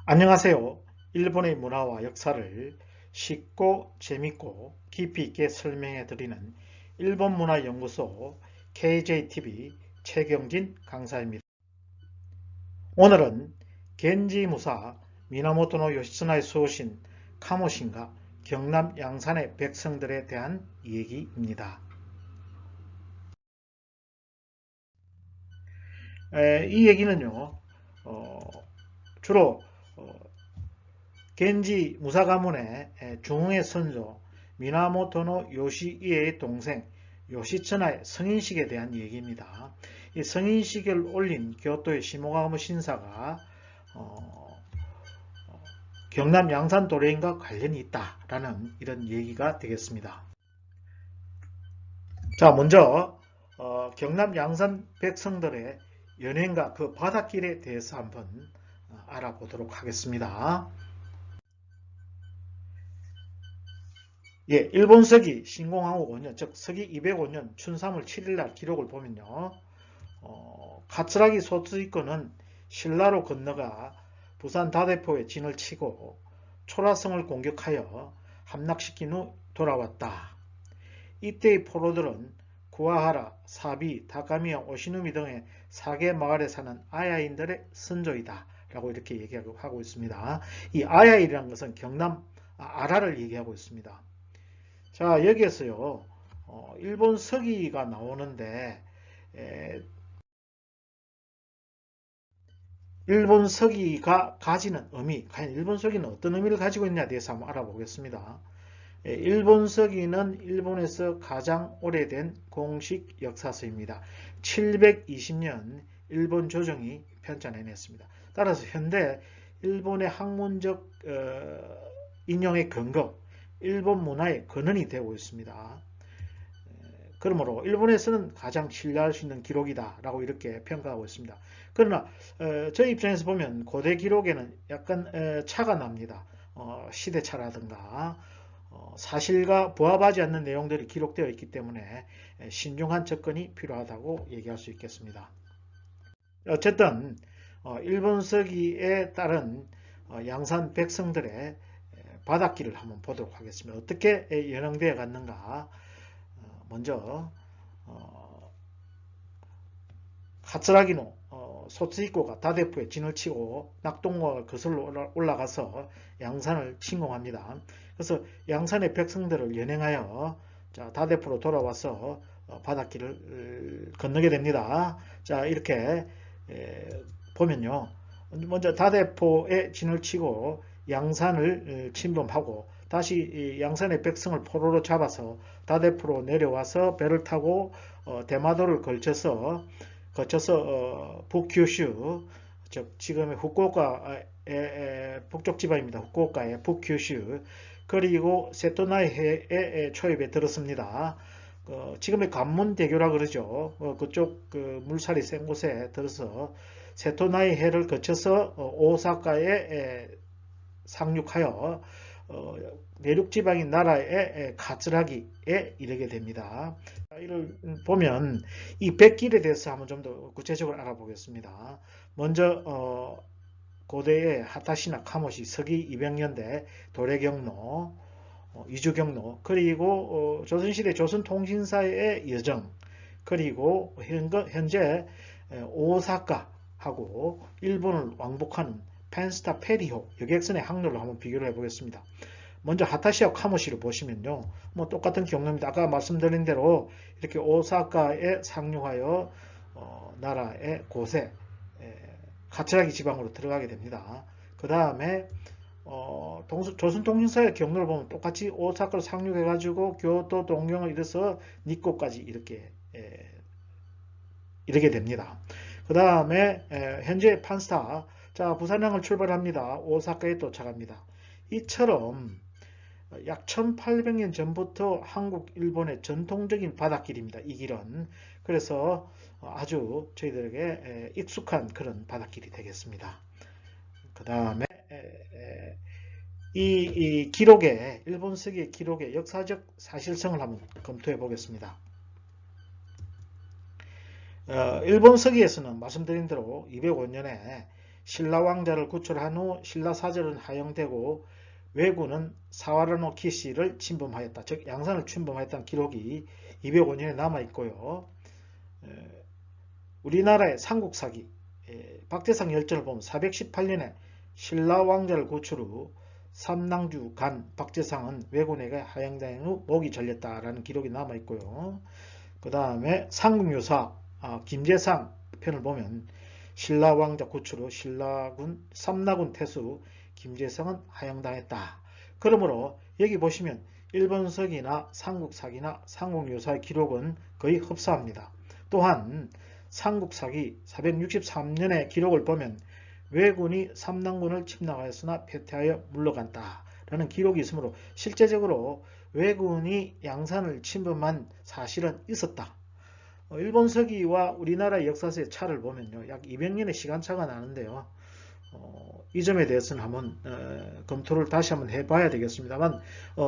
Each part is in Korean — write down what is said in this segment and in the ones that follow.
안녕하세요. 일본의 문화와 역사를 쉽고 재밌고 깊이 있게 설명해 드리는 일본문화연구소 KJTV 최경진 강사입니다. 오늘은 겐지 무사 미나모토노 요시츠나의 수호신 카모신과 경남 양산의 백성들에 대한 얘기입니다. 이 얘기는요, 주로 겐지 무사 가문의 중흥의 선조 미나모토노 요시이에의 동생 요시츠나의 성인식에 대한 얘기입니다. 이 성인식을 올린 교토의 시모가무 신사가 경남 양산 도래인과 관련이 있다라는 이런 얘기가 되겠습니다. 자, 먼저 경남 양산 백성들의 연행과 그 바닷길에 대해서 한번 알아보도록 하겠습니다. 예, 일본 서기 신공항후 5년, 즉 서기 205년 춘3월 7일날 기록을 보면요. 카츠라기 소츠이코는 신라로 건너가 부산 다대포에 진을 치고 초라성을 공격하여 함락시킨 후 돌아왔다. 이때의 포로들은 구아하라, 사비, 다카미와 오시누미 등의 사계 마을에 사는 아야인들의 선조이다 라고 이렇게 얘기하고 있습니다. 이 아야이라는 것은 경남 아라를 얘기하고 있습니다. 자, 여기에서요, 일본 서기가 나오는데, 일본 서기가 가지는 의미, 과연 일본 서기는 어떤 의미를 가지고 있냐에 대해서 한번 알아보겠습니다. 일본 서기는 일본에서 가장 오래된 공식 역사서입니다. 720년 일본 조정이 편찬해냈습니다. 따라서 현대 일본의 학문적 인용의 근거, 일본 문화의 근원이 되고 있습니다. 그러므로 일본에서는 가장 신뢰할 수 있는 기록이다 라고 이렇게 평가하고 있습니다. 그러나 저희 입장에서 보면 고대 기록에는 약간 차가 납니다. 시대차라든가 사실과 부합하지 않는 내용들이 기록되어 있기 때문에 신중한 접근이 필요하다고 얘기할 수 있겠습니다. 어쨌든 일본 서기에 따른 양산 백성들의 바닷길을 한번 보도록 하겠습니다. 어떻게 연행되어 갔는가. 먼저 카츠라기노 소츠이코가 다대포에 진을 치고 낙동강을 거슬러 올라가서 양산을 침공합니다. 그래서 양산의 백성들을 연행하여 다대포로 돌아와서 바닷길을 건너게 됩니다. 자, 이렇게 보면요. 먼저 다대포에 진을 치고 양산을 침범하고 다시 양산의 백성을 포로로 잡아서 다대포로 내려와서 배를 타고 대마도를 거쳐서 북큐슈, 즉 지금의 후쿠오카의 북쪽 지방입니다. 후쿠오카의 북큐슈, 그리고 세토나이해의 초입에 들었습니다. 지금의 관문대교라 그러죠. 그쪽 물살이 센 곳에 들어서 세토나이해를 거쳐서 오사카에 상륙하여 내륙지방인 나라의 카츠라기에 이르게 됩니다. 이를 보면 이 백길에 대해서 한번 좀 더 구체적으로 알아보겠습니다. 먼저 고대의 하타시나 카모시 서기 200년대 도래경로, 이주경로, 그리고 조선시대 조선통신사의 여정, 그리고 현재 오사카하고 일본을 왕복하는 펜스타 페리호 여객선의 항로를 한번 비교를 해보겠습니다. 먼저 하타시와 카모시를 보시면요, 뭐 똑같은 경로입니다. 아까 말씀드린 대로 이렇게 오사카에 상륙하여 나라의 곳에 카츠라기 지방으로 들어가게 됩니다. 그 다음에 조선통신사의 경로를 보면 똑같이 오사카로 상륙해가지고 교토, 동경을 이뤄서 니코까지 이렇게 이르게 됩니다. 그 다음에 현재 판스타, 자, 부산항을 출발합니다. 오사카에 도착합니다. 이처럼 약 1800년 전부터 한국, 일본의 전통적인 바닷길입니다. 이 길은. 그래서 아주 저희들에게 익숙한 그런 바닷길이 되겠습니다. 그 다음에 이 기록의, 일본 서기의 기록의 역사적 사실성을 한번 검토해 보겠습니다. 일본 서기에서는 말씀드린 대로 205년에 신라 왕자를 구출한 후 신라 사절은 하영되고 왜군은 사와르노 키시를 침범하였다. 즉 양산을 침범하였다는 기록이 205년에 남아있고요. 우리나라의 삼국사기 박대상 열전을 보면 418년에 신라 왕자를 구출 후 삼낭주 간 박재상은 왜군에게 하영된 후 목이 절렸다라는 기록이 남아있고요. 그 다음에 삼국유사 김재상 편을 보면 신라 왕자 구출 후 삼나군 태수 김재성은 하영당했다. 그러므로 여기 보시면 일본서기나 삼국사기나 삼국유사의 기록은 거의 흡사합니다. 또한 삼국사기 463년의 기록을 보면 왜군이 삼낭군을 침략하였으나 패퇴하여 물러간다 라는 기록이 있으므로 실제적으로 왜군이 양산을 침범한 사실은 있었다. 일본 서기와 우리나라 역사서의 차를 보면요, 약 200년의 시간차가 나는데요. 이 점에 대해서는 한번 검토를 다시 한번 해봐야 되겠습니다만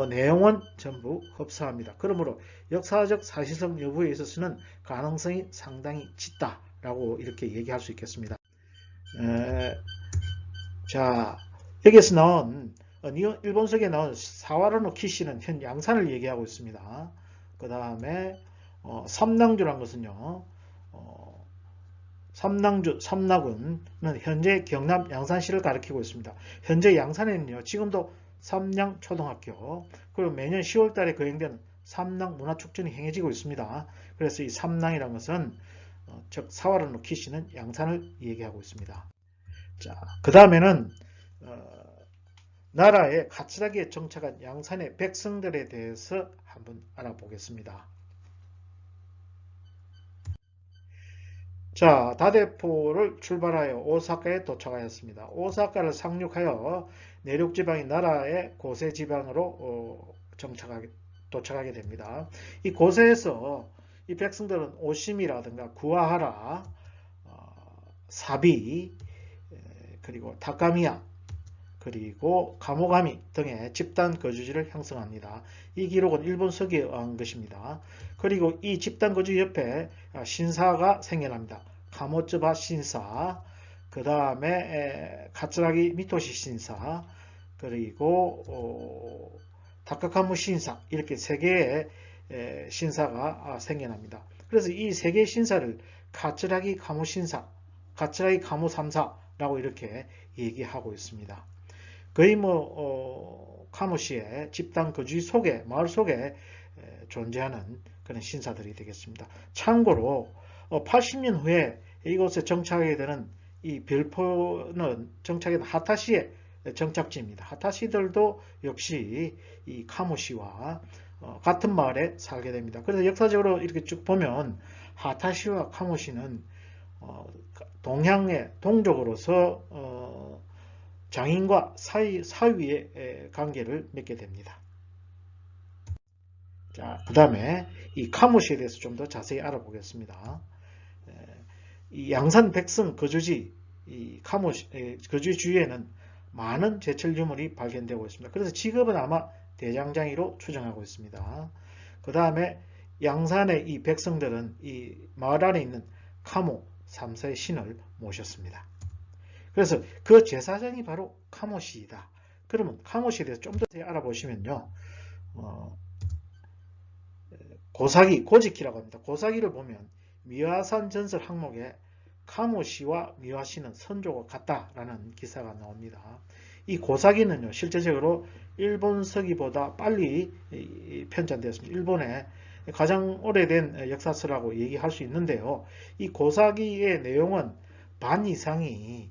내용은 전부 흡사합니다. 그러므로 역사적 사실성 여부에 있어서는 가능성이 상당히 짙다라고 이렇게 얘기할 수 있겠습니다. 자, 여기에서 나온 일본서기에 나온 사와르노 키시는 현 양산을 얘기하고 있습니다. 그 다음에 삼낭주란 것은요, 삼나군은 현재 경남 양산시를 가리키고 있습니다. 현재 양산에는요, 지금도 삼량초등학교, 그리고 매년 10월달에 거행되는 삼낭문화축전이 행해지고 있습니다. 그래서 이 삼낭이라는 것은 즉 사와르노 키시는 양산을 얘기하고 있습니다. 자, 그 다음에는 나라에 가츠라기에 정착한 양산의 백성들에 대해서 한번 알아보겠습니다. 자, 다대포를 출발하여 오사카에 도착하였습니다. 오사카를 상륙하여 내륙지방인 나라의 고세지방으로 도착하게 됩니다. 이 고세에서 이 백성들은 오시미라든가 구아하라, 사비, 그리고 타카미야, 그리고 가모가미 등의 집단 거주지를 형성합니다. 이 기록은 일본 서기에 의한 것입니다. 그리고 이 집단 거주 옆에 신사가 생겨납니다. 카모츠바 신사, 그 다음에 가츠라기 미토시 신사, 그리고 다카카무 신사, 이렇게 세 개의 신사가 생겨납니다. 그래서 이 세 개의 신사를 가츠라기 가무 신사, 가츠라기 가무 3사라고 이렇게 얘기하고 있습니다. 거의 카무시의 집단 거주 속에, 마을 속에 존재하는 그런 신사들이 되겠습니다. 참고로 80년 후에 이곳에 정착하게 되는 이 별포는 정착한 하타시의 정착지입니다. 하타시들도 역시 이 카무시와 같은 마을에 살게 됩니다. 그래서 역사적으로 이렇게 쭉 보면 하타시와 카무시는 동양의 동족으로서 장인과 사위의 관계를 맺게 됩니다. 자, 그 다음에 이 카무시에 대해서 좀 더 자세히 알아보겠습니다. 이 양산 백성 거주지, 이 카무시 거주지 주위에는 많은 제철 유물이 발견되고 있습니다. 그래서 지금은 아마 대장장이로 추정하고 있습니다. 그 다음에 양산의 이 백성들은 이 마을 안에 있는 카모 3사의 신을 모셨습니다. 그래서 그 제사장이 바로 카모시이다. 그러면 카모시에 대해서 좀 더 알아보시면요. 고사기, 고지키라고 합니다. 고사기를 보면 미화산 전설 항목에 카모시와 미화시는 선조가 같다라는 기사가 나옵니다. 이 고사기는요, 실제적으로 일본 서기보다 빨리 편찬되었습니다. 일본의 가장 오래된 역사서라고 얘기할 수 있는데요. 이 고사기의 내용은 반 이상이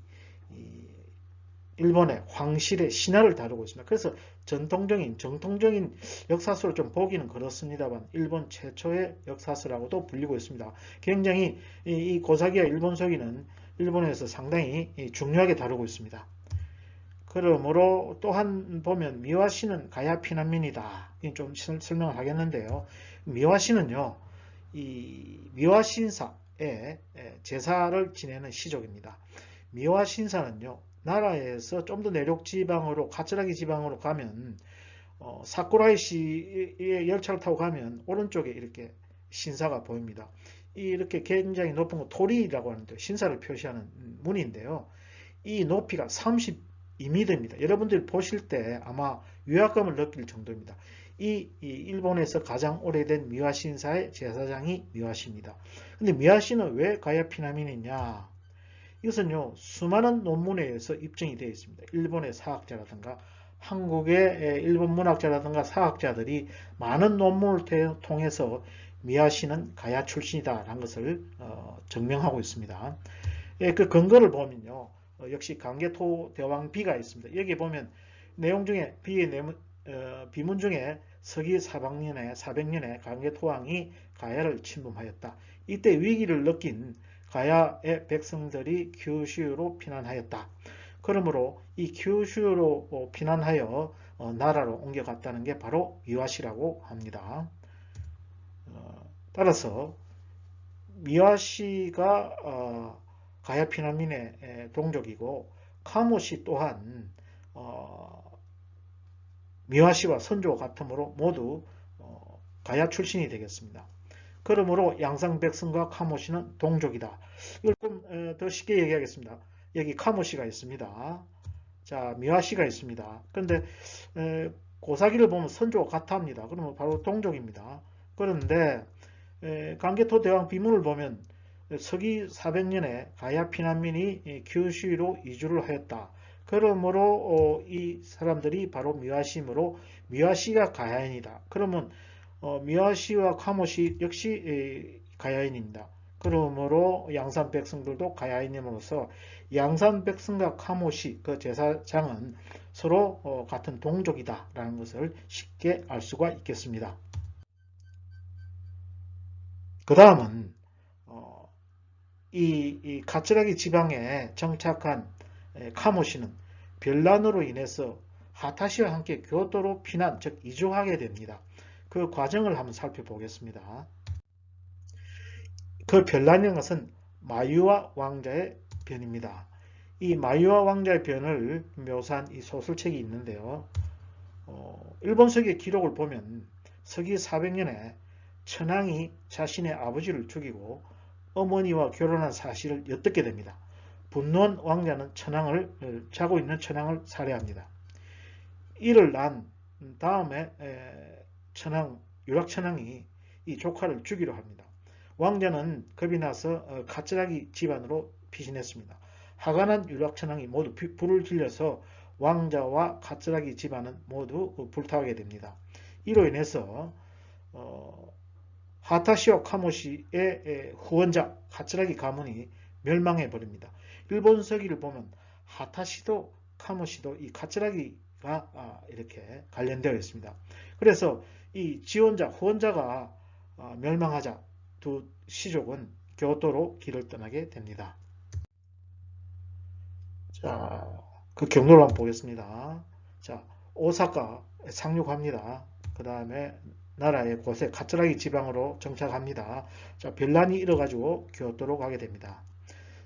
일본의 황실의 신화를 다루고 있습니다. 그래서 정통적인 역사서를 좀 보기는 그렇습니다만 일본 최초의 역사서라고도 불리고 있습니다. 굉장히 이 고사기와 일본 서기는 일본에서 상당히 중요하게 다루고 있습니다. 그러므로 또한 보면 미화시는 가야 피난민이다. 좀 설명을 하겠는데요. 미화시는요, 이 미화신사의 제사를 지내는 시족입니다. 미화신사는요, 나라에서 좀 더 내륙 지방으로, 가츠라기 지방으로 가면 사쿠라이시의 열차를 타고 가면 오른쪽에 이렇게 신사가 보입니다. 이렇게 굉장히 높은 거 토리라고 하는데 신사를 표시하는 문인데요. 이 높이가 32m입니다. 여러분들이 보실 때 아마 위압감을 느낄 정도입니다. 이 일본에서 가장 오래된 미와신사의 제사장이 미와시입니다. 근데 미와시는 왜 가야 피난민이냐? 이것은요, 수많은 논문에 의해서 입증이 되어 있습니다. 일본의 사학자라든가 한국의 일본 문학자라든가 사학자들이 많은 논문을 통해서 미야시는 가야 출신이다라는 것을 증명하고 있습니다. 그 근거를 보면요, 역시 강개토 대왕 비가 있습니다. 여기 보면 내용 중에 비문 중에 서기 400년에 강개토 왕이 가야를 침범하였다. 이때 위기를 느낀 가야의 백성들이 규슈로 피난하였다. 그러므로 이 규슈로 피난하여 나라로 옮겨갔다는 게 바로 미와시라고 합니다. 따라서 미와시가 가야 피난민의 동족이고 카모시 또한 미와시와 선조와 같으므로 모두 가야 출신이 되겠습니다. 그러므로 양상백성과 카모시는 동족이다. 이걸 좀 더 쉽게 얘기하겠습니다. 여기 카모시가 있습니다. 자, 미와시가 있습니다. 그런데 고사기를 보면 선조와 같아 합니다. 그러면 바로 동족입니다. 그런데 강개토 대왕 비문을 보면 서기 400년에 가야 피난민이 규슈로 이주를 하였다. 그러므로 이 사람들이 바로 미와시이므로 미와시가 가야인이다. 그러면 미와시와 카모시 역시 가야인입니다. 그러므로 양산 백성들도 가야인임으로써 양산 백성과 카모시 그 제사장은 서로 같은 동족이다 라는 것을 쉽게 알 수가 있겠습니다. 그 다음은 이 카츠라기 지방에 정착한 카모시는 변란으로 인해서 하타시와 함께 교토로 피난, 즉 이주하게 됩니다. 그 과정을 한번 살펴보겠습니다. 그 변란이라는 것은 마유와 왕자의 변입니다. 이 마유와 왕자의 변을 묘사한 이 소설책이 있는데요. 일본 서기의 기록을 보면 서기 400년에 천황이 자신의 아버지를 죽이고 어머니와 결혼한 사실을 엿듣게 됩니다. 분노한 왕자는 자고 있는 천황을 살해합니다. 이를 난 다음에 유락천황이 이 조카를 죽이려 합니다. 왕자는 겁이 나서 카츠라기 집안으로 피신했습니다. 화가 난 유락천황이 모두 불을 질려서 왕자와 카츠라기 집안은 모두 불타게 됩니다. 이로 인해서 하타시와 카모시의 후원자 카츠라기 가문이 멸망해 버립니다. 일본 서기를 보면 하타시도 카모시도 이 카츠라기가 이렇게 관련되어 있습니다. 그래서 이 지원자, 후원자가 멸망하자 두 시족은 교토로 길을 떠나게 됩니다. 자, 그 경로를 한번 보겠습니다. 자, 오사카 상륙합니다. 그 다음에 나라의 곳에 카츠라기 지방으로 정착합니다. 자, 변란이 일어가지고 교토로 가게 됩니다.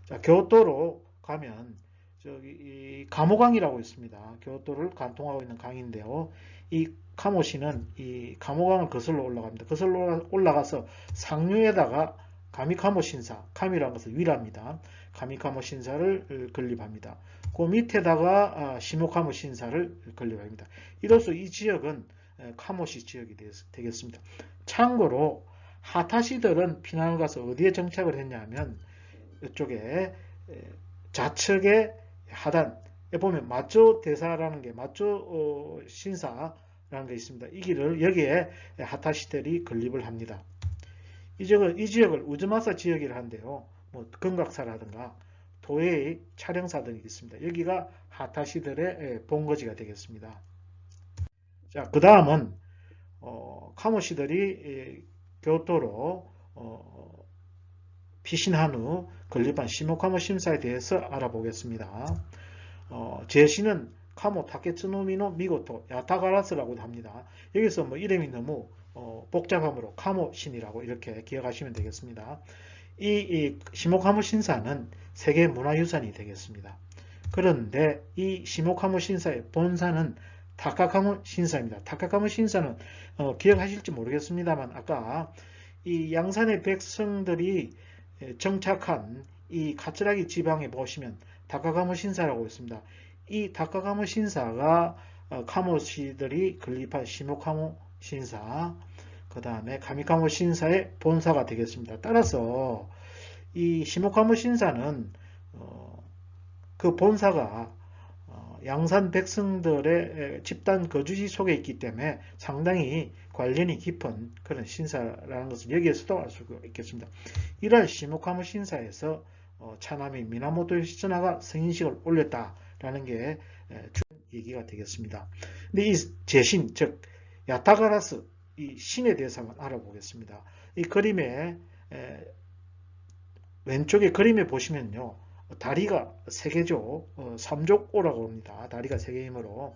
자, 교토로 가면 저기 가모강이라고 있습니다. 교토를 관통하고 있는 강인데요. 이 카모시는 이 가모강을 거슬러 올라갑니다. 거슬러 올라가서 상류에다가 가미카모 신사, 카미라는 것은 위랍니다. 가미카모 신사를 건립합니다. 그 밑에다가 시모카모 신사를 건립합니다. 이로써 이 지역은 카모시 지역이 되겠습니다. 참고로 하타시들은 피난을 가서 어디에 정착을 했냐면 이쪽에 좌측의 하단에 보면 마쪼 대사라는 게 마쪼 신사라는 게 있습니다. 이 길을 여기에 하타시들이 건립을 합니다. 이 지역을 우즈마사 지역이라 한데요. 뭐 금각사라든가 도에이 촬영사 등이 있습니다. 여기가 하타시들의 본거지가 되겠습니다. 자, 그 다음은 카모시들이 교토로 피신한 후 건립한 시모카모 신사에 대해서 알아보겠습니다. 제시는 카모 타케츠노미노 미고토 야타가라스라고도 합니다. 여기서 뭐 이름이 너무 복잡함으로 카모 신이라고 이렇게 기억하시면 되겠습니다. 이 시모카모 신사는 세계 문화유산이 되겠습니다. 그런데 이 시모카모 신사의 본사는 타카카모 신사입니다. 타카카모 신사는 기억하실지 모르겠습니다만 아까 이 양산의 백성들이 정착한 이 카츠라기 지방에 보시면 다카가무 신사라고 있습니다. 이 다카가무 신사가 카모시들이 건립한 시모카모 신사, 그 다음에 가미카모 신사의 본사가 되겠습니다. 따라서 이 시모카모 신사는 그 본사가 양산 백성들의 집단 거주지 속에 있기 때문에 상당히 관련이 깊은 그런 신사라는 것을 여기에서도 알 수 있겠습니다. 이러한 시모카모 신사에서 차남이 미나모토 요시츠나가 성인식을 올렸다라는 게 주요 얘기가 되겠습니다. 근데 이 제신, 즉 야타가라스, 이 신에 대해서 한번 알아보겠습니다. 이 그림의 왼쪽에 그림에 보시면요, 다리가 3개죠. 삼족오라고 합니다. 다리가 3개이므로.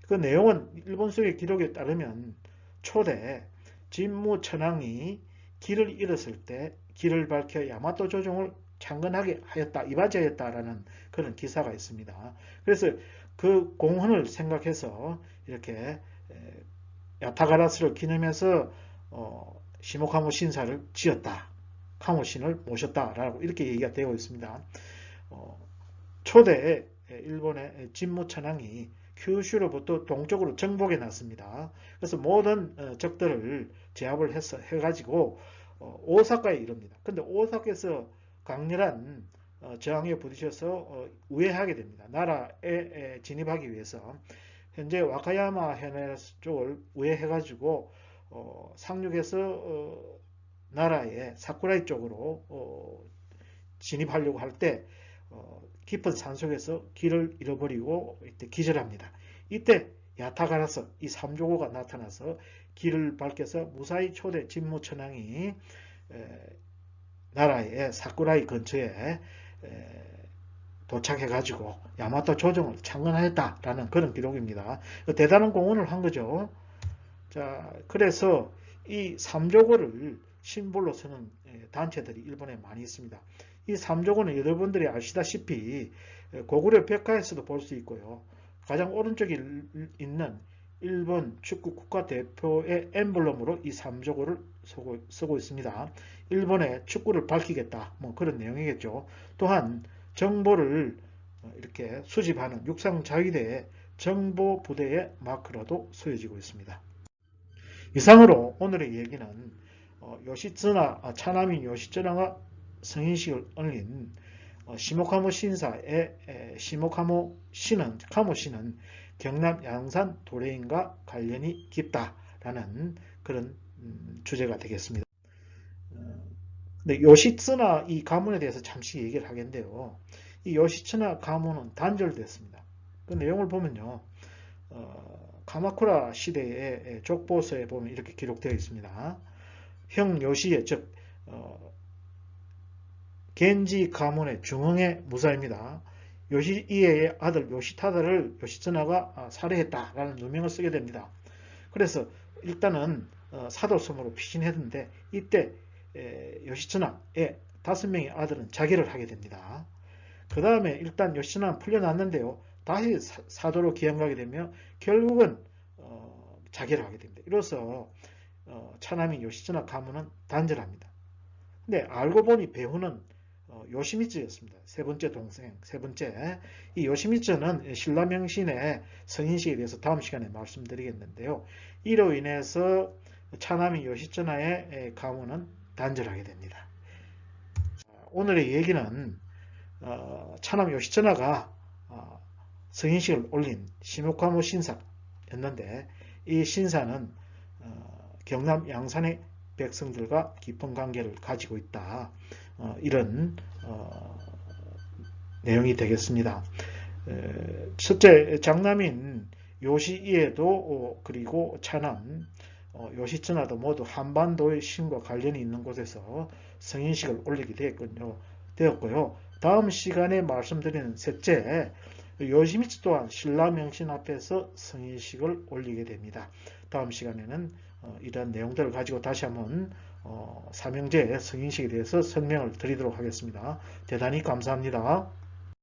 그 내용은 일본서의 기록에 따르면 초대 진무천황이 길을 잃었을 때 길을 밝혀 야마토 조정을 창건하게 하였다, 이바지하였다라는 그런 기사가 있습니다. 그래서 그 공헌을 생각해서 이렇게 야타가라스를 기념해서 시모카모 신사를 지었다, 카모신을 모셨다라고 이렇게 얘기가 되어 있습니다. 초대 일본의 진무천황이 큐슈로부터 동쪽으로 정복해 났습니다. 그래서 모든 적들을 제압을 해가지고 오사카에 이릅니다. 근데 오사카에서 강렬한 저항에 부딪혀서 우회하게 됩니다. 나라에 진입하기 위해서 현재 와카야마 현해 쪽을 우회해가지고 상륙해서 나라의 사쿠라이 쪽으로 진입하려고 할 때 깊은 산속에서 길을 잃어버리고 이때 기절합니다. 이때 야타가라스 이 삼조고가 나타나서 길을 밝혀서 무사히 초대 진무천황이 나라의 사쿠라이 근처에 도착해가지고 야마토 조정을 창건하였다라는 그런 기록입니다. 대단한 공헌을 한 거죠. 자, 그래서 이 삼조고를 심볼로 쓰는 단체들이 일본에 많이 있습니다. 이 삼조고는 여러분들이 아시다시피 고구려 벽화에서도 볼 수 있고요. 가장 오른쪽에 있는 일본 축구 국가대표의 엠블럼으로 이 삼조고를 쓰고 있습니다. 일본의 축구를 밝히겠다, 뭐 그런 내용이겠죠. 또한 정보를 이렇게 수집하는 육상자위대의 정보부대의 마크로도 쓰여지고 있습니다. 이상으로 오늘의 얘기는 요시츠나, 차남인 요시츠나가 성인식을 올린 시모카모 신사의 시모카모 신은, 카모 신은 경남 양산 도레인과 관련이 깊다라는 그런 주제가 되겠습니다. 근데 요시츠나 이 가문에 대해서 잠시 얘기를 하겠는데요. 이 요시츠나 가문은 단절됐습니다. 그 내용을 보면요, 가마쿠라 시대의 족보서에 보면 이렇게 기록되어 있습니다. 형 요시의, 즉 겐지 가문의 중흥의 무사입니다. 요시이에의 아들 요시타다를 요시츠나가 살해했다라는 누명을 쓰게 됩니다. 그래서 일단은 사도섬으로 피신했는데 이때 요시츠나의 5명의 아들은 자결을 하게 됩니다. 그 다음에 일단 요시츠나는 풀려났는데요, 다시 사도로 기양가게 되며 결국은 자결을 하게 됩니다. 이로써 차남인 요시츠나 가문은 단절합니다. 근데 알고 보니 배후는 요시미츠였습니다. 세 번째 동생, 세 번째. 이 요시미츠는 신라명신의 성인식에 대해서 다음 시간에 말씀드리겠는데요. 이로 인해서 차남인 요시츠나의 가문은 단절하게 됩니다. 오늘의 얘기는 차남 요시츠나가 성인식을 올린 시모카모 신사였는데, 이 신사는 경남 양산의 백성들과 깊은 관계를 가지고 있다, 이런 내용이 되겠습니다. 첫째, 장남인 요시이에도 그리고 차남 요시츠나도 모두 한반도의 신과 관련이 있는 곳에서 성인식을 올리게 되었고요. 다음 시간에 말씀드리는 셋째, 요시미츠 또한 신라명신 앞에서 성인식을 올리게 됩니다. 다음 시간에는 이런 내용들을 가지고 다시 한번 삼형제의 성인식에 대해서 설명을 드리도록 하겠습니다. 대단히 감사합니다.